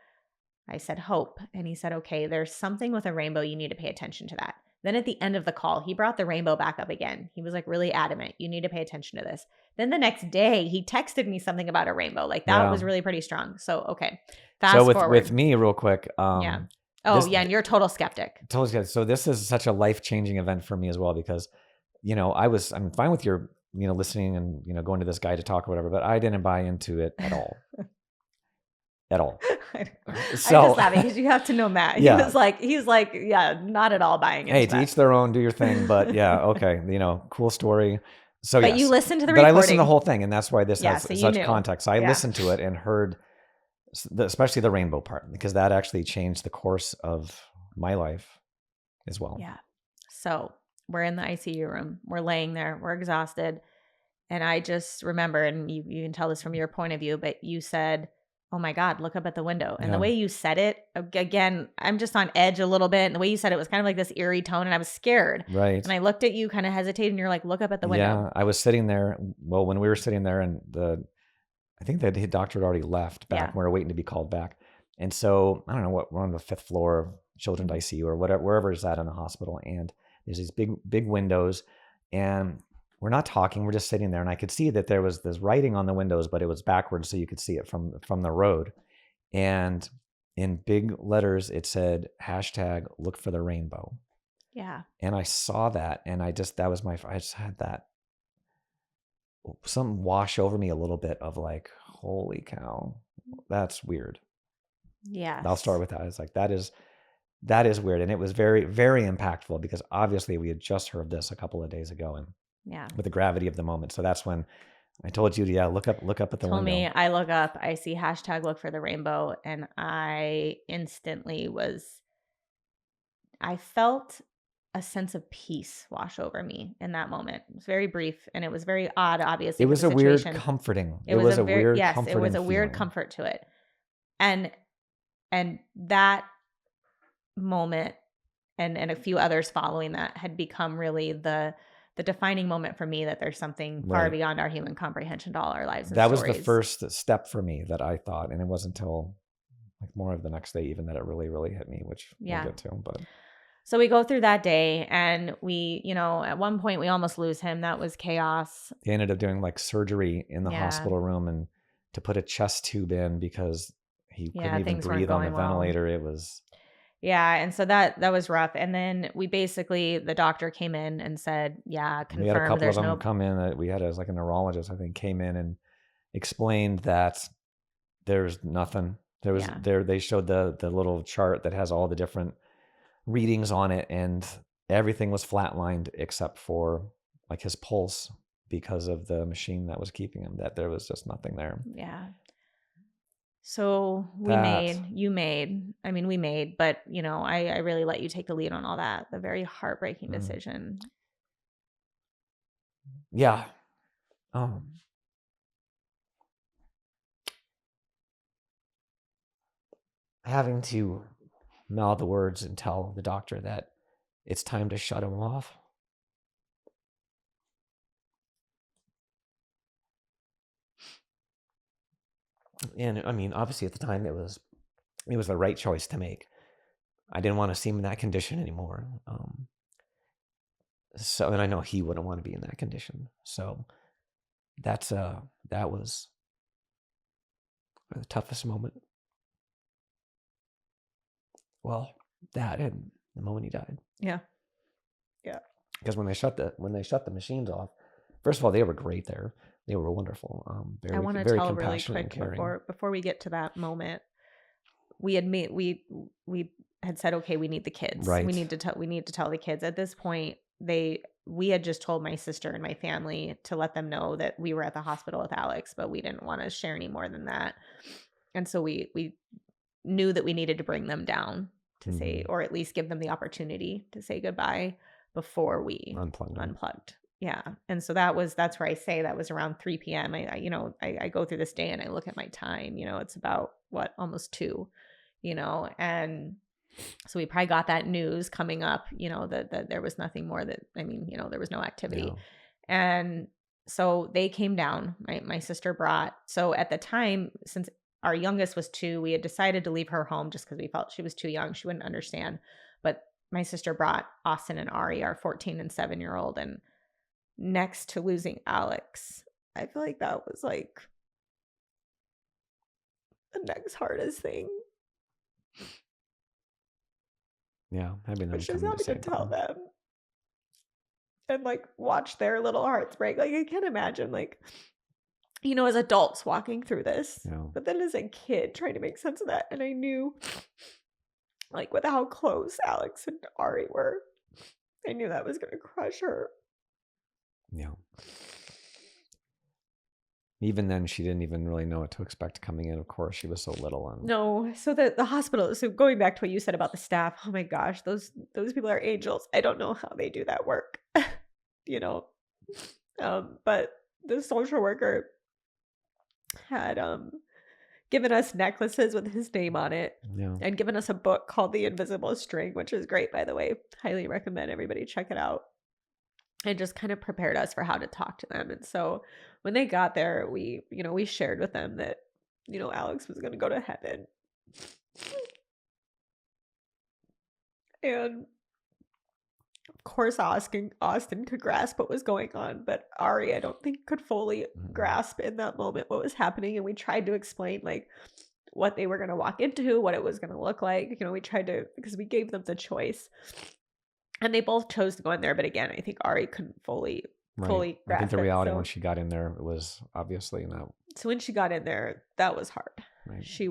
S1: I said, hope. And he said, okay, there's something with a rainbow. You need to pay attention to that. Then at the end of the call, he brought the rainbow back up again. He was like really adamant. You need to pay attention to this. Then the next day, he texted me something about a rainbow. Like that was really pretty strong. So, okay. Fast forward.
S2: With me real quick.
S1: Yeah. Oh, yeah. And you're a total skeptic.
S2: Totally skeptic. So this is such a life-changing event for me as well, because, I'm fine with your, listening and, going to this guy to talk or whatever, but I didn't buy into it at all. At all.
S1: So I'm just laughing because you have to know Matt. He was like, yeah, not at all buying into
S2: Hey, to each their own, do your thing. But yeah, okay. Cool story. So
S1: but you listened to the recording.
S2: But I listened to the whole thing, and that's why this has such
S1: knew.
S2: Context. So I listened to it and heard, especially the rainbow part, because that actually changed the course of my life as well.
S1: Yeah. So we're in the ICU room. We're laying there. We're exhausted. And I just remember, and you can tell this from your point of view, but you said, oh my God, look up at the window. And the way you said it, again, I'm just on edge a little bit. And the way you said it was kind of like this eerie tone, and I was scared.
S2: Right.
S1: And I looked at you, kind of hesitated, and you're like, look up at the window.
S2: Yeah, I was sitting there. Well, when we were sitting there, and I think the doctor had already left back. Yeah. We were waiting to be called back. And so, I don't know we're on the 5th floor of children's ICU or whatever, wherever it's at in the hospital. And there's these big windows, and we're not talking. We're just sitting there, and I could see that there was this writing on the windows, but it was backwards, so you could see it from the road. And in big letters, it said #look for the rainbow.
S1: Yeah.
S2: And I saw that, and I just had that some wash over me a little bit of like, holy cow, that's weird.
S1: Yeah.
S2: I'll start with that. It's like that is weird, and it was very, very impactful because obviously we had just heard this a couple of days ago, and with the gravity of the moment. So that's when I told you to look up at the window.
S1: Told me, I look up, I see #look for the rainbow, and I instantly I felt a sense of peace wash over me in that moment. It was very brief, and it was very odd, obviously.
S2: It was a weird comforting. It was a weird comforting.
S1: It was a weird comfort to it. And that moment and a few others following that had become really the defining moment for me, that there's something far beyond our human comprehension to all our lives and
S2: that
S1: stories.
S2: Was the first step for me that I thought, and it wasn't until like more of the next day even that it really, really hit me, which we'll get to. But
S1: so we go through that day, and we, at one point we almost lose him. That was chaos.
S2: They ended up doing like surgery in the hospital room and to put a chest tube in because he couldn't even breathe on the ventilator. It was
S1: Yeah, and so that was rough. And then the doctor came in and said, yeah,
S2: We had a
S1: confirmed
S2: couple of
S1: there's
S2: them
S1: no,
S2: come in. We had like a neurologist, I think, came in and explained that there's nothing.
S1: yeah.
S2: They showed the little chart that has all the different readings on it, and everything was flatlined except for like his pulse because of the machine that was keeping him, that there was just nothing there.
S1: Yeah. So we
S2: That,
S1: made, but I really let you take the lead on all that. The very heartbreaking decision.
S2: yeah. Having to mouth the words and tell the doctor that it's time to shut him off. And I mean, obviously at the time it was the right choice to make. I didn't want to see him in that condition anymore. And I know he wouldn't want to be in that condition. So that was the toughest moment. Well, that and the moment he died.
S1: Yeah. Yeah.
S2: Because when they shut the machines off, first of all, they were great there. They were wonderful.
S1: I want to
S2: very
S1: tell really
S2: compassionate
S1: quick
S2: and caring.
S1: before we get to that moment. We had said, okay, we need the kids.
S2: Right.
S1: We need to tell the kids. At this point, we had just told my sister and my family to let them know that we were at the hospital with Alex, but we didn't want to share any more than that. And so we knew that we needed to bring them down to say, or at least give them the opportunity to say goodbye before we unplugged. Yeah. And so that's where I say that was around 3 p.m. I go through this day and I look at my time, it's about almost 2, and so we probably got that news coming up, that there was nothing more there was no activity.
S2: Yeah.
S1: And so they came down, my sister brought, so at the time, since our youngest was 2, we had decided to leave her home just because we felt she was too young. She wouldn't understand. But my sister brought Austin and Ari, our 14 and 7-year-old. And next to losing Alex, I feel like that was like the next hardest thing.
S2: Yeah, having them
S1: Just having to tell them and watch their little hearts break. I can't imagine as adults walking through this, but then as a kid trying to make sense of that. And I knew with how close Alex and Ari were, I knew that was going to crush her.
S2: Yeah. Even then, she didn't even really know what to expect coming in. Of course, she was so little.
S1: No. So the hospital, so going back to what you said about the staff, oh my gosh, those people are angels. I don't know how they do that work, but the social worker had given us necklaces with his name on it, and given us a book called The Invisible String, which is great, by the way. Highly recommend everybody check it out. And just kind of prepared us for how to talk to them. And so when they got there, we shared with them that, Alex was going to go to heaven. And of course, Austin could grasp what was going on, but Ari, I don't think, could fully grasp in that moment what was happening. And we tried to explain what they were going to walk into, what it was going to look like. We tried to, because we gave them the choice. And they both chose to go in there, but again, I think Ari couldn't fully grasp it.
S2: I think the reality when she got in there was obviously not.
S1: So when she got in there, that was hard. Right. She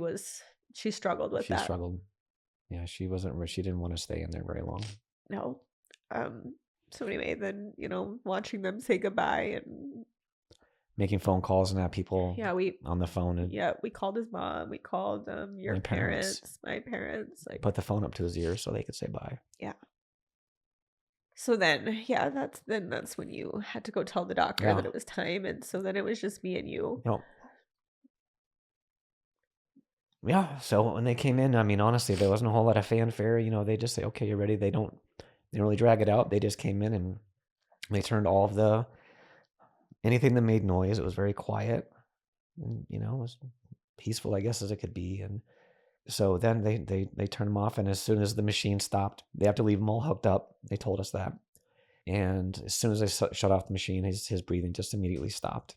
S1: struggled with that.
S2: She struggled. Yeah, she didn't want to stay in there very long.
S1: No. So anyway, then watching them say goodbye and
S2: making phone calls and have people on the phone.
S1: We called his mom. We called your parents, my parents.
S2: Put the phone up to his ear so they could say bye.
S1: Yeah. So then, that's when you had to go tell the doctor that it was time. And so then it was just me and you.
S2: Yeah. So when they came in, I mean, honestly, there wasn't a whole lot of fanfare. They just say, okay, you're ready. They don't really drag it out. They just came in and they turned all of anything that made noise. It was very quiet and, it was peaceful, I guess, as it could be. And so then they turned them off, and as soon as the machine stopped, they have to leave them all hooked up. They told us that. And as soon as they shut off the machine, his breathing just immediately stopped.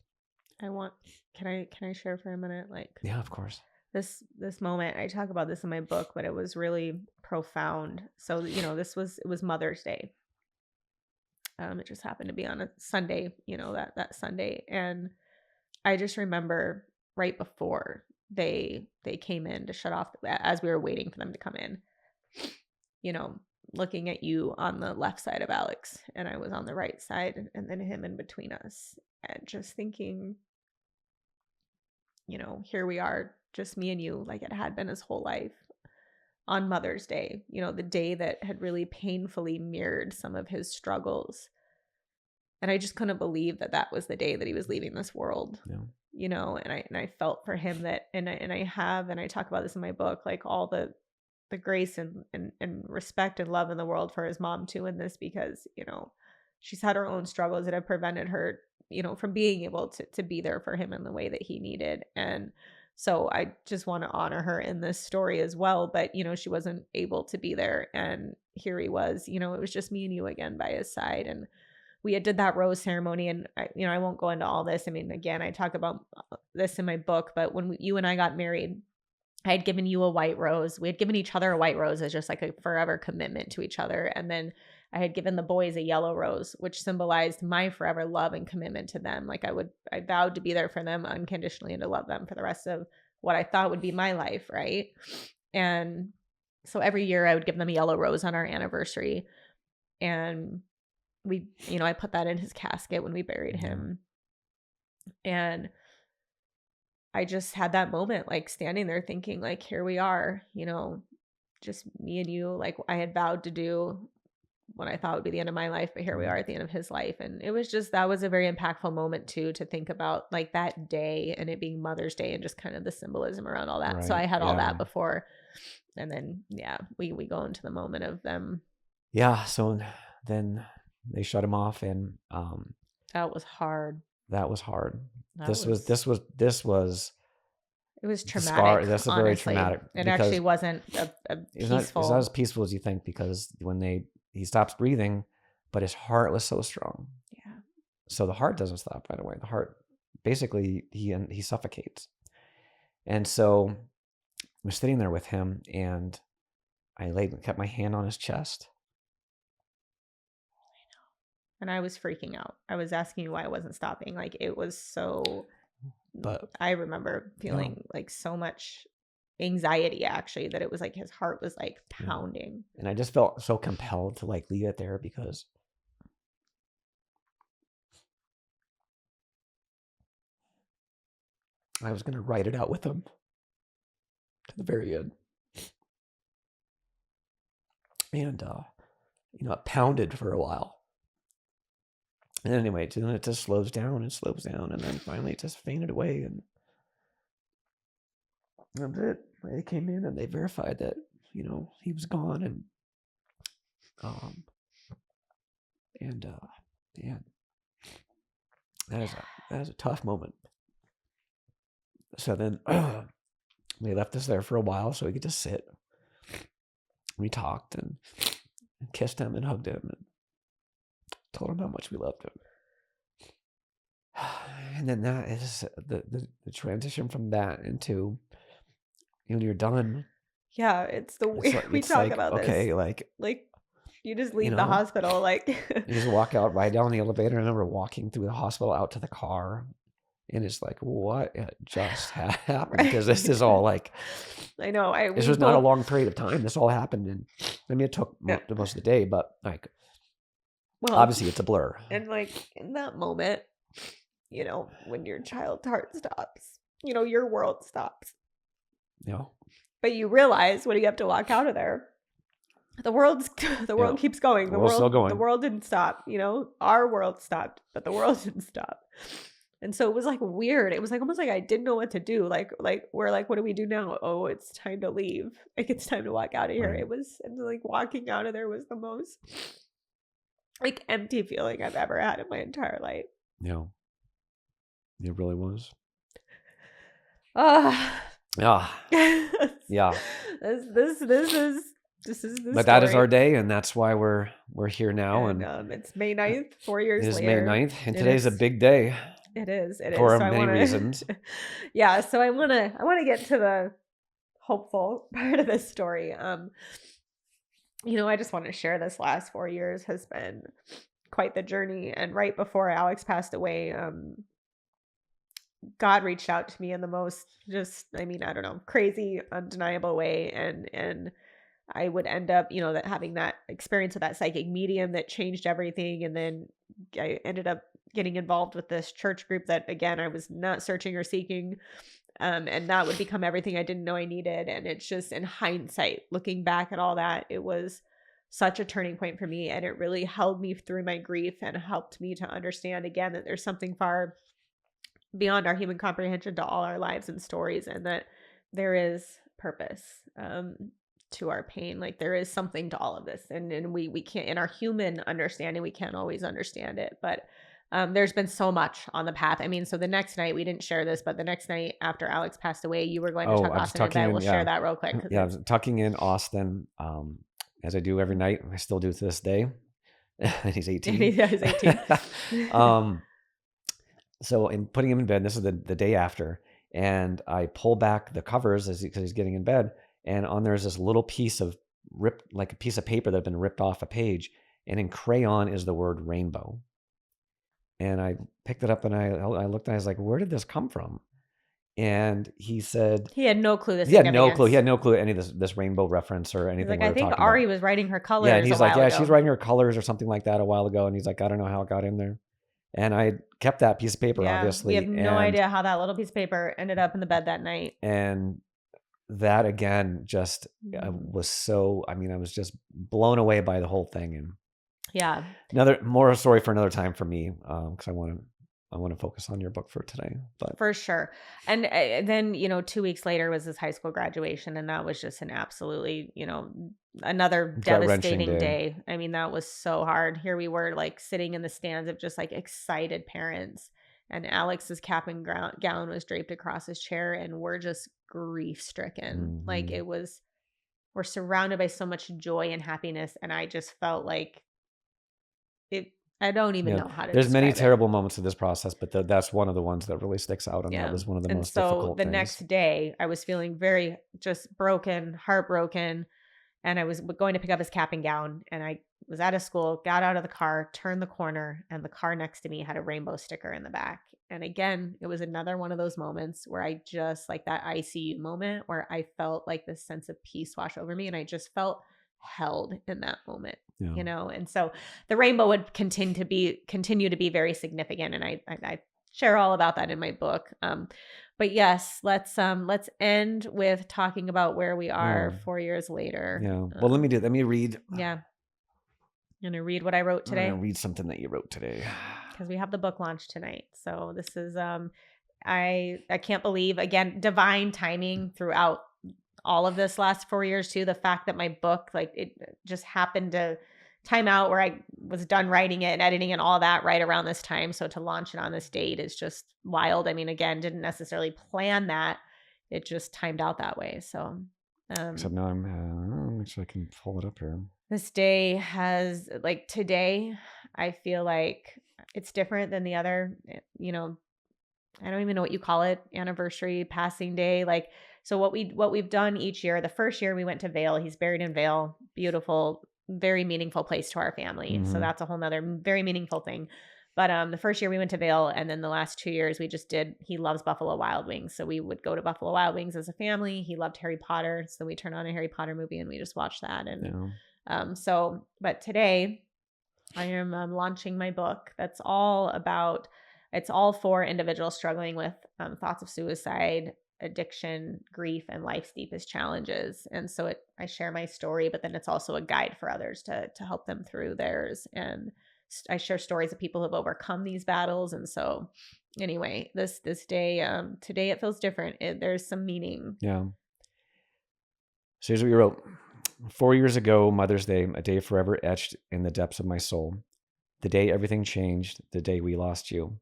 S1: Can I share for a minute?
S2: Yeah, of course.
S3: this moment, I talk about this in my book, but it was really profound. So, it was Mother's Day. It just happened to be on a Sunday, that Sunday. And I just remember right before they came in to shut off, as we were waiting for them to come in, looking at you on the left side of Alex, and I was on the right side, and then him in between us, and just thinking, here we are, just me and you, like it had been his whole life, on Mother's Day, the day that had really painfully mirrored some of his struggles. And I just couldn't believe that that was the day that he was leaving this world.
S2: Yeah.
S3: And I felt for him that, and I talk about this in my book, like all the grace and respect and love in the world for his mom too in this, because, she's had her own struggles that have prevented her, from being able to be there for him in the way that he needed. And so I just want to honor her in this story as well. But, she wasn't able to be there. And here he was, it was just me and you again by his side. And we had did that rose ceremony, and I won't go into all this. I mean, again, I talk about this in my book, but when you and I got married, I had given you a white rose. We had given each other a white rose as just like a forever commitment to each other. And then I had given the boys a yellow rose, which symbolized my forever love and commitment to them. Like I vowed to be there for them unconditionally and to love them for the rest of what I thought would be my life. Right. And so every year I would give them a yellow rose on our anniversary. And we, I put that in his casket when we buried him. And I just had that moment, like standing there thinking, like, here we are, just me and you, like I had vowed to do what I thought would be the end of my life, but here we are at the end of his life. And it was just, that was a very impactful moment too, to think about like that day and it being Mother's Day and just kind of the symbolism around all that. Right. So I had all that before. And then, we go into the moment of them.
S2: Yeah. So then they shut him off, and
S3: that was hard.
S2: That was hard. This was
S3: it was traumatic.
S2: That's a very traumatic.
S3: It actually wasn't a peaceful.
S2: It's not as peaceful as you think, because when he stops breathing, but his heart was so strong.
S3: Yeah.
S2: So the heart doesn't stop right away. The heart, basically, he suffocates. And so I was sitting there with him, and I kept my hand on his chest.
S3: And I was freaking out. I was asking you why I wasn't stopping. Like it was so, but I remember feeling like so much anxiety actually, that it was like his heart was like pounding.
S2: And I just felt so compelled to like leave it there, because I was going to write it out with him to the very end. And, it pounded for a while. And anyway, then it just slows down, and then finally it just fainted away, and that's it. They came in and they verified that, he was gone, and that is a tough moment. So then they left us there for a while so we could just sit. We talked and kissed him and hugged him and told him how much we loved him. And then that is the transition from that into, when you're done.
S3: Yeah, it's the way we talk about this.
S2: Okay,
S3: like you just leave the hospital, like
S2: you just walk out, right down the elevator. I remember walking through the hospital out to the car, and it's like, what just happened? Because this is all like,
S3: I know.
S2: This was not a long period of time. This all happened in, it took most of the day, but like, well, obviously it's a blur.
S3: And like in that moment, when your child's heart stops, your world stops.
S2: Yeah.
S3: But you realize when you have to walk out of there, the world keeps going. The world's still going. The world didn't stop. Our world stopped, but the world didn't stop. And so it was like weird. It was like almost like I didn't know what to do. Like we're like, what do we do now? Oh, it's time to leave. Like it's time to walk out of here. Right. And like walking out of there was the most like empty feeling I've ever had in my entire life.
S2: Yeah. It really was.
S3: Yeah.
S2: Yeah.
S3: This is the
S2: But that is our day, and that's why we're here now. And
S3: it's May 9th, 4 years later.
S2: It is May 9th, and today's a big day.
S3: It is.
S2: For many reasons.
S3: Yeah, so I want to get to hopeful part of this story. I just want to share this last 4 years has been quite the journey. And right before Alex passed away, God reached out to me in the most I don't know, crazy, undeniable way. And I would end up, that having that experience with that psychic medium that changed everything. And then I ended up getting involved with this church group that, again, I was not searching or seeking. And that would become everything I didn't know I needed. And it's just, in hindsight, looking back at all that, it was such a turning point for me. And it really held me through my grief and helped me to understand again that there's something far beyond our human comprehension to all our lives and stories, and that there is purpose to our pain. Like, there is something to all of this, and we can't, in our human understanding, we can't always understand it, but there's been so much on the path. I mean, so the next night, we didn't share this, but the next night after Alex passed away, you were going to tuck
S2: I was
S3: Austin in
S2: tucking
S3: bed.
S2: in,
S3: We'll share that real quick.
S2: I was tucking in Austin, as I do every night. I still do to this day. And he's 18.
S3: Yeah, he's 18.
S2: So in putting him in bed, this is the day after, and I pull back the covers because he's getting in bed, and on there's this little piece of like a piece of paper that had been ripped off a page, and in crayon is the word rainbow. And I picked it up and I looked and I was like, where did this come from? And he said
S3: he had no clue.
S2: He had no clue. He had no clue any of this rainbow reference or anything.
S3: He's like, I think Ari was writing her colors.
S2: Yeah, and he's like, she's writing her colors or something like that a while ago. And he's like, I don't know how it got in there. And I kept that piece of paper, obviously.
S3: We have no idea how that little piece of paper ended up in the bed that night.
S2: And that, again, just was so, I was just blown away by the whole thing. And more a story for another time for me, because I want to focus on your book for today. But
S3: for sure. And then, 2 weeks later was his high school graduation. And that was just an absolutely, another devastating day. I mean, that was so hard. Here we were, like, sitting in the stands of just like excited parents, and Alex's cap and gown was draped across his chair, and we're just grief stricken.
S2: Mm-hmm.
S3: Like, we're surrounded by so much joy and happiness. And I just felt like I don't even know how to
S2: There's many
S3: describe
S2: terrible moments of this process, but that's one of the ones that really sticks out. And that was one of the most difficult things.
S3: The next day, I was feeling very just broken, heartbroken. And I was going to pick up his cap and gown. And I was at a school, got out of the car, turned the corner, and the car next to me had a rainbow sticker in the back. And again, it was another one of those moments where I just, like that ICU moment where I felt like this sense of peace wash over me. And I just felt held in that moment. And so the rainbow would continue to be very significant, and I share all about that in my book. But yes, let's end with talking about where we are 4 years later.
S2: Well, let me read.
S3: I'm gonna read what I wrote today.
S2: I'm gonna read something that you wrote today,
S3: because we have the book launch tonight. So this is I can't believe, again, divine timing throughout all of this last 4 years too. The fact that my book, like, it just happened to time out where I was done writing it and editing and all that right around this time. So to launch it on this date is just wild. I mean, again, didn't necessarily plan that. It just timed out that way. So
S2: now I'm make sure I can pull it up here.
S3: This day has, like, today, I feel like it's different than the other, I don't even know what you call it, anniversary, passing day. Like, so what we've done each year, the first year we went to Vail, he's buried in Vail, beautiful, very meaningful place to our family.
S2: Mm-hmm.
S3: So that's a whole nother very meaningful thing. But the first year we went to Vail, and then the last 2 years he loves Buffalo Wild Wings. So we would go to Buffalo Wild Wings as a family. He loved Harry Potter. So we turned on a Harry Potter movie and we just watched that. And but today I am launching my book. It's all for individuals struggling with thoughts of suicide, addiction, grief, and life's deepest challenges. And so I share my story, but then it's also a guide for others to help them through theirs. And I share stories of people who have overcome these battles. And so anyway, this day, today it feels different. There's some meaning.
S2: Yeah. So here's what you wrote. 4 years ago, Mother's Day, a day forever etched in the depths of my soul. The day everything changed, the day we lost you.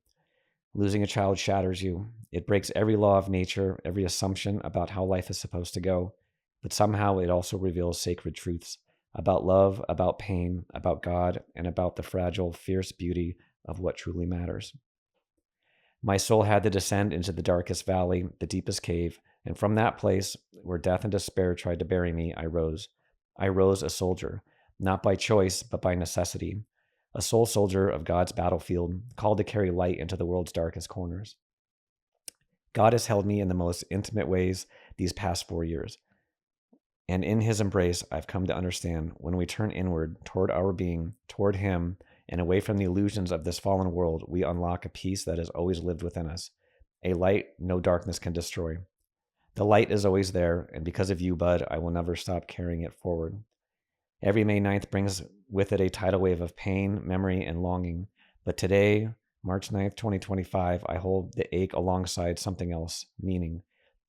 S2: Losing a child shatters you. It breaks every law of nature, every assumption about how life is supposed to go. But somehow it also reveals sacred truths about love, about pain, about God, and about the fragile, fierce beauty of what truly matters. My soul had to descend into the darkest valley, the deepest cave, And from that place where death and despair tried to bury me, I rose. I rose a soldier, not by choice, but by necessity. A soul soldier of God's battlefield, called to carry light into the world's darkest corners. God has held me in the most intimate ways these past 4 years. And in his embrace, I've come to understand when we turn inward toward our being, toward him, and away from the illusions of this fallen world, we unlock a peace that has always lived within us, a light no darkness can destroy. The light is always there, and because of you, Bud, I will never stop carrying it forward. Every May 9th brings with it a tidal wave of pain, memory, and longing. But today, March 9th, 2025, I hold the ache alongside something else, meaning.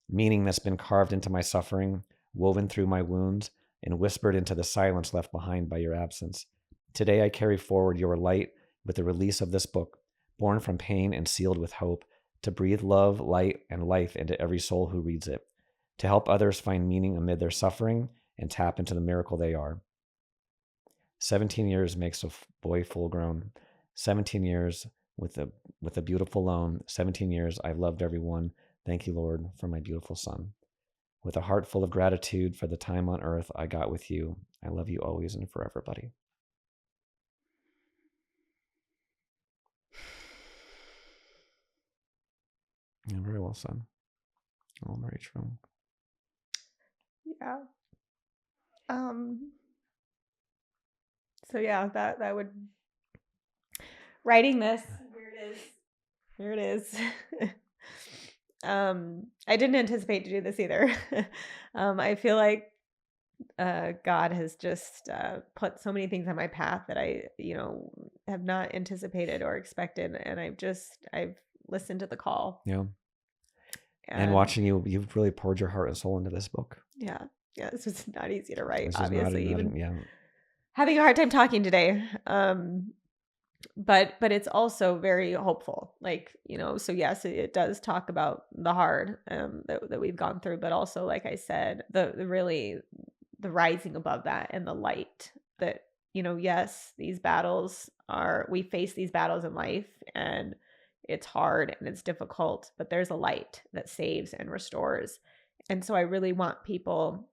S2: Meaning that's been carved into my suffering, woven through my wounds, and whispered into the silence left behind by your absence. Today I carry forward your light with the release of this book, born from pain and sealed with hope, to breathe love, light, and life into every soul who reads it, to help others find meaning amid their suffering and tap into the miracle they are. 17 years makes a boy full grown. 17 years with a beautiful loan. 17 years I've loved everyone. Thank you, Lord, for my beautiful son. With a heart full of gratitude for the time on earth I got with you, I love you always and forever, buddy. Yeah, very well said. All very true.
S3: Yeah. So yeah, that would, writing this, here it is. I didn't anticipate to do this either. I feel like God has just put so many things on my path that I, have not anticipated or expected, and I've listened to the call.
S2: Yeah. And watching you've really poured your heart and soul into this book.
S3: Yeah. Yeah, this was not easy to write,
S2: This
S3: obviously.
S2: yeah.
S3: Having a hard time talking today. But it's also very hopeful. So yes, it does talk about the hard that we've gone through, but also, like I said, the rising above that and the light that, yes, we face these battles in life, and it's hard and it's difficult, but there's a light that saves and restores. And so I really want people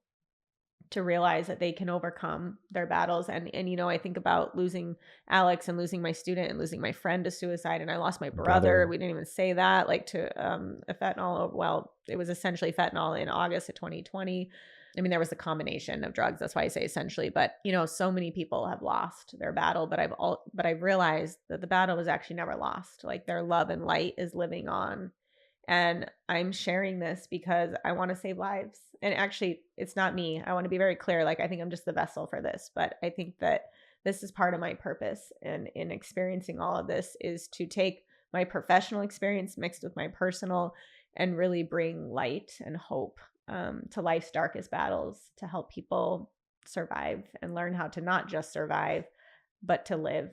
S3: to realize that they can overcome their battles. And I think about losing Alex and losing my student and losing my friend to suicide. And I lost my brother. We didn't even say that, to a fentanyl. Well, it was essentially fentanyl in August of 2020. I mean, there was a combination of drugs. That's why I say essentially. But, so many people have lost their battle. But I've realized that the battle was actually never lost. Their love and light is living on. And I'm sharing this because I want to save lives. And actually, it's not me. I want to be very clear. I think I'm just the vessel for this. But I think that this is part of my purpose. And in experiencing all of this is to take my professional experience mixed with my personal and really bring light and hope to life's darkest battles, to help people survive and learn how to not just survive, but to live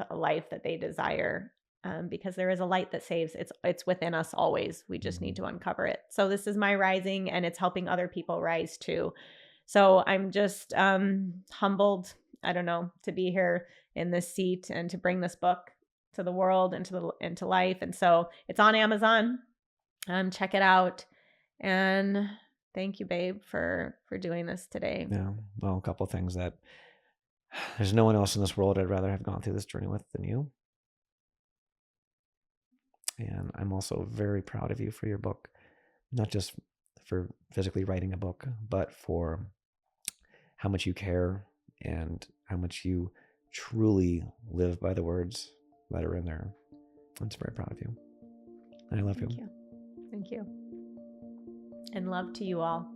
S3: a life that they desire. Because there is a light that saves. It's within us always. We just need to uncover it. So this is my rising, and it's helping other people rise too. So I'm just humbled, I don't know, to be here in this seat and to bring this book to the world and into life. And so it's on Amazon. Check it out. And thank you, babe, for doing this today.
S2: Yeah. Well, a couple of things that there's no one else in this world I'd rather have gone through this journey with than you. And I'm also very proud of you for your book, not just for physically writing a book, but for how much you care and how much you truly live by the words that are in there. I'm just very proud of you. And I love you.
S3: Thank you. And love to you all.